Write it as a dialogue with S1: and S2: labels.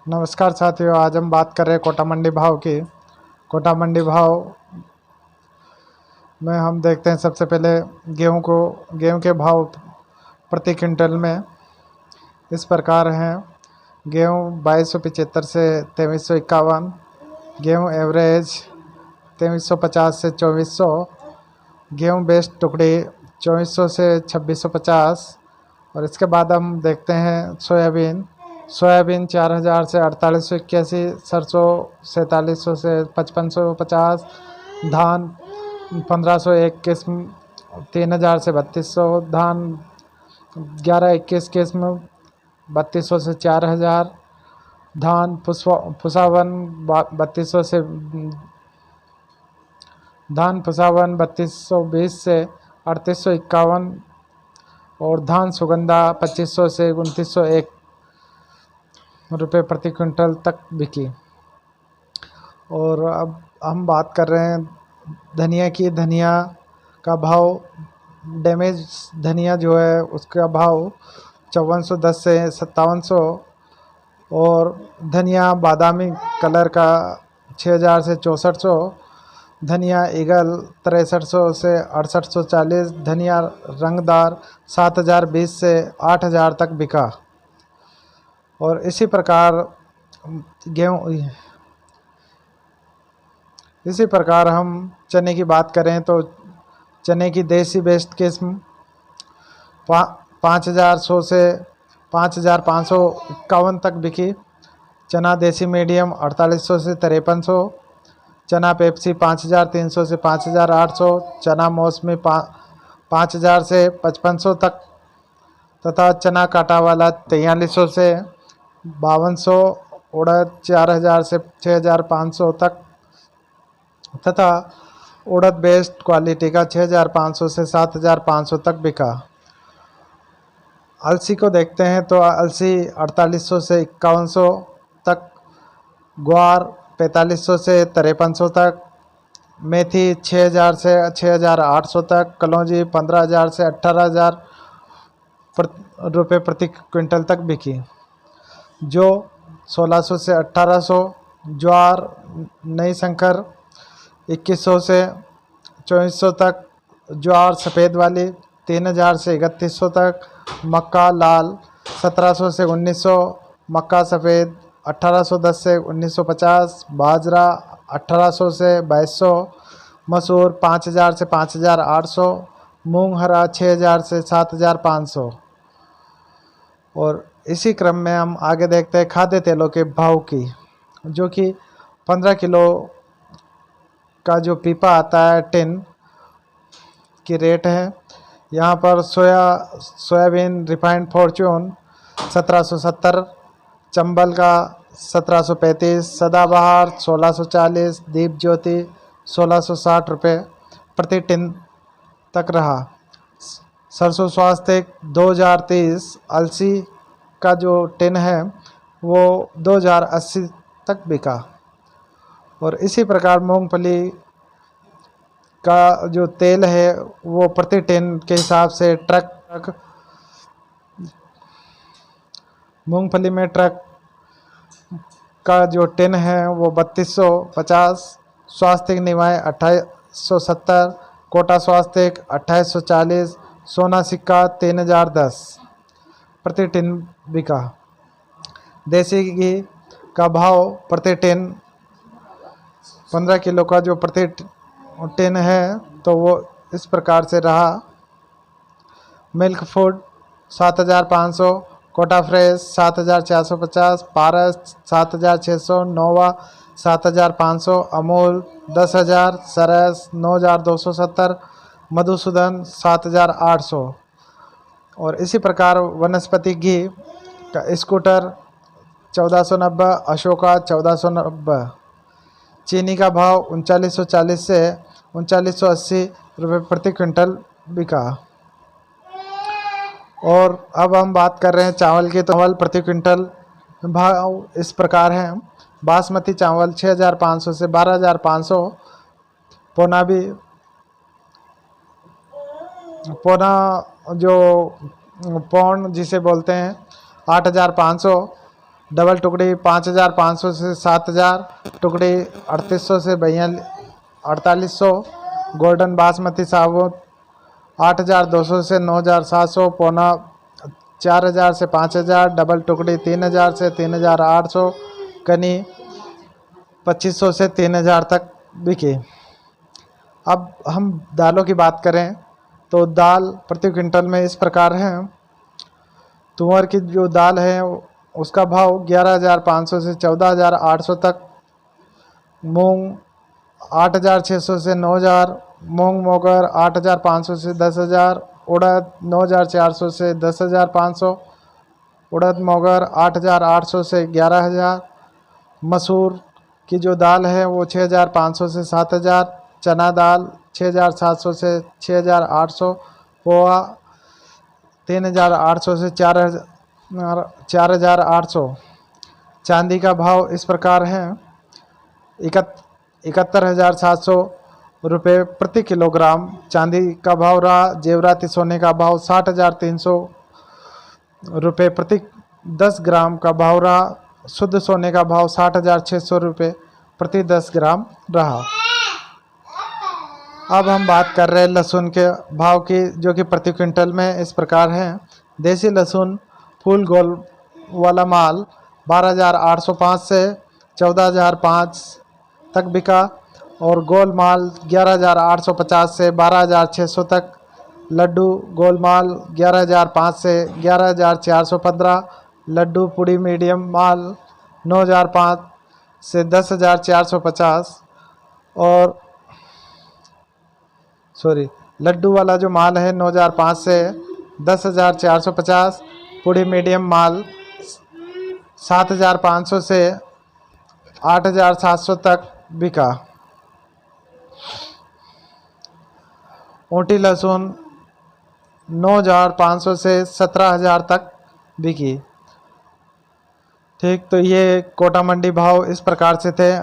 S1: नमस्कार साथियों, आज हम बात कर रहे हैं कोटा मंडी भाव की। कोटा मंडी भाव में हम देखते हैं सबसे पहले गेहूं के भाव प्रति क्विंटल में इस प्रकार हैं। गेहूं 2275 से 2351, गेहूं एवरेज 2350 से 2400, गेहूं बेस्ट टुकड़ी 2400 से 2650। और इसके बाद हम देखते हैं सोयाबीन 4000 से 4881, सरसों 4700 से 5550, धान 1501 किस्म 3000 से 3200, धान 1121 किस्म 3200 से 4000, धान पुसावन 3200 से धान पुसावन 3220 से 3851, और धान सुगंधा 2500 से 2901 रुपये प्रति क्विंटल तक बिकी। और अब हम बात कर रहे हैं धनिया की। धनिया का भाव, डैमेज धनिया जो है उसका भाव 5410 से 5700, और धनिया बादामी कलर का 6000 से 6400, धनिया ईगल 6300 से 6840, धनिया रंगदार 7020 से 8000 तक बिका। और इसी प्रकार हम चने की बात करें तो चने की देसी बेस्ट किस्म 5100 से 5551 तक बिकी। चना देसी मीडियम 4800 से 5300, चना पेप्सी 5300 से 5800, चना मौसमी 5000 से 5500 तक, तथा चना काटा वाला 4300 से 5200, उड़द 4000 से 6500 तक, तथा उड़द बेस्ट क्वालिटी का 6500 से 7500 तक बिका। अलसी को देखते हैं तो अलसी 4800 से 5100 तक, ग्वार 4500 से 5300 तक, मेथी 6000 से 6800 तक, कलौंजी 15000 से 18000 रुपये प्रति क्विंटल तक बिकी। जो 1600 से 1800, ज्वार नई शंकर 2100 से 2400 तक, ज्वार सफ़ेद वाली 3000 से 3100 तक, मक्का लाल 1700 से 1900, मक्का सफ़ेद 1810 से 1950, बाजरा 1800 से 2200, मसूर 5000 से 5800, मूंग हरा 6000 से 7500। और इसी क्रम में हम आगे देखते हैं खाद्य तेलों के भाव की, जो कि 15 किलो का जो पीपा आता है टिन की रेट है। यहाँ पर सोयाबीन रिफाइंड फॉर्च्यून 1770, चंबल का 1735, सदाबहार 1640, दीप ज्योति 1660 रुपये प्रति टिन तक रहा। सरसों स्वास्थ्य 2030, अलसी का जो टिन है वो 2080 तक बिका। और इसी प्रकार मूंगफली का जो तेल है वो प्रति टिन के हिसाब से मूंगफली में ट्रक का जो टिन है वो 3250, स्वास्थ्य निवाय 2870, कोटा स्वास्थ्य 2840, सोना सिक्का 3010 प्रति टिन बिका। देसी घी का भाव प्रति टिन 15 किलो का जो प्रति टिन है तो वो इस प्रकार से रहा। मिल्क फूड 7500, कोटा फ्रेश 7450, पारस 7600, नोवा 7500, अमूल 10000, सरस 9270, मधुसूदन 7800। और इसी प्रकार वनस्पति घी का स्कूटर 1490, अशोका 1490। चीनी का भाव 3940 से 3980 रुपये प्रति क्विंटल बिका। और अब हम बात कर रहे हैं चावल की। तो चावल प्रति क्विंटल भाव इस प्रकार हैं। बासमती चावल 6500 से 12500, पौना जो पौंड जिसे बोलते हैं 8500, डबल टुकड़ी 5,500 से 7,000, टुकड़ी 3,800 से 4,800, गोल्डन बासमती साबुत 8,200 से 9,700, पौना 4,000 से 5,000, डबल टुकड़ी 3,000 से 3,800, कनी 2,500 से 3,000 तक बिके। अब हम दालों की बात करें तो दाल प्रति क्विंटल में इस प्रकार है। तुअर की जो दाल है उसका भाव 11,500 से 14,800 तक, मूंग 8,600 से 9,000, मूंग मोगर 8,500 से 10,000, उड़द 9,400 से 10,500, उड़द मोगर 8,800 से 11,000, मसूर की जो दाल है वो 6,500 से 7,000, चना दाल 6,700 से 6,800, पोहा 3,800 से 4,800। चांदी का भाव इस प्रकार है 71,700 रुपये प्रति किलोग्राम चांदी का भाव रहा। जेवराती सोने का भाव 60,300 रुपये प्रति 10 ग्राम का भाव रहा। शुद्ध सोने का भाव 60,600 रुपये प्रति 10 ग्राम रहा। अब हम बात कर रहे हैं लहसुन के भाव की, जो कि प्रति क्विंटल में इस प्रकार है। देसी लहसुन फूल गोल वाला माल 12,805 से 14,005 तक बिका, और गोल माल 11,850 से 12,600 तक। लड्डू गोल माल 11,005 से 11,415, लड्डू पुड़ी मीडियम माल 9,005 से 10,450, और लड्डू वाला जो माल है 9,005 से 10,450, पुड़ी मीडियम माल 7,500 से 8,700 तक बिका। ऊँटी लहसुन 9,500 से 17,000 तक बिकी। ठीक, तो ये कोटा मंडी भाव इस प्रकार से थे।